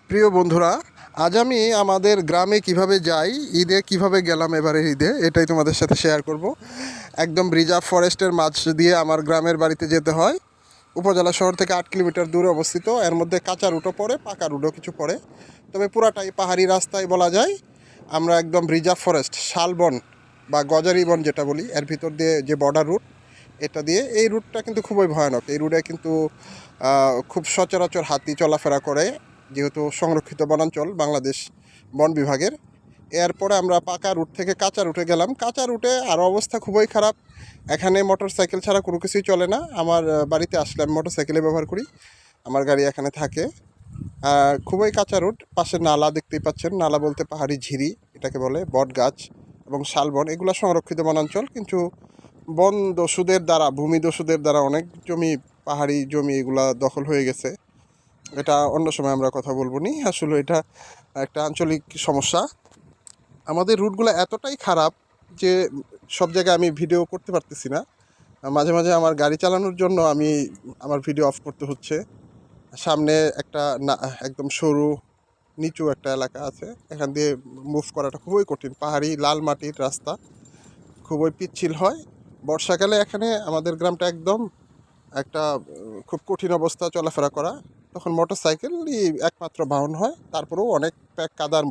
প্রিয় বন্ধুরা, আজ আমি আমাদের গ্রামে কিভাবে যাই, ঈদে কিভাবে গেলাম এবারের ঈদে, এটাই তোমাদের সাথে শেয়ার করব। একদম রিজার্ভ ফরেস্টের মাঝ দিয়ে আমার গ্রামের বাড়িতে যেতে হয়। উপজেলা শহর থেকে 8 কিলোমিটার দূরে অবস্থিত। এর মধ্যে কাঁচা রুটও পড়ে, পাকা রুটও কিছু পড়ে, তবে পুরাটাই পাহাড়ি রাস্তায় বলা যায়। আমরা একদম রিজার্ভ ফরেস্ট, শালবন বা গজারি বন যেটা বলি, এর ভিতর দিয়ে যে বর্ডার রুট, এটা দিয়ে এই রুটটা কিন্তু খুবই ভয়ানক। এই রুটে কিন্তু খুব সচরাচর হাতি চলাফেরা করে, যেহেতু সংরক্ষিত বনাঞ্চল বাংলাদেশ বন বিভাগের। এরপরে আমরা পাকা রুট থেকে কাঁচা রুটে গেলাম। কাঁচা রুটে আরও অবস্থা খুবই খারাপ। এখানে মোটর সাইকেল ছাড়া কোনো কিছুই চলে না। আমার বাড়িতে আসলে আমি মোটর সাইকেলে ব্যবহার করি, আমার গাড়ি এখানে থাকে। খুবই কাঁচা রুট, পাশে নালা দেখতেই পাচ্ছেন। নালা বলতে পাহাড়ি ঝিরি এটাকে বলে। বট গাছ এবং শালবন এগুলো সংরক্ষিত বনাঞ্চল, কিন্তু বন দস্যুদের দ্বারা, ভূমি দস্যুদের দ্বারা অনেক জমি, পাহাড়ি জমি এগুলা দখল হয়ে গেছে। এটা অন্য সময় আমরা কথা বলবো নি। আসলে এটা একটা আঞ্চলিক সমস্যা। আমাদের রুটগুলো এতটাই খারাপ যে সব জায়গায় আমি ভিডিও করতে পারতেছি না। মাঝে মাঝে আমার গাড়ি চালানোর জন্য আমি আমার ভিডিও অফ করতে হচ্ছে। সামনে একটা না, একদম সরু নিচু একটা এলাকা আছে, এখান দিয়ে মুভ করাটা খুবই কঠিন। পাহাড়ি লাল মাটির রাস্তা, খুবই পিচ্ছিল হয়। বর্ষাকালে এখানে আমাদের গ্রামটা একদম একটা খুব কঠিন অবস্থা চলাফেরা করা। তখন মোটর সাইকেলই একমাত্র বাহন হয়, তারপরেও অনেক প্যাক কাদার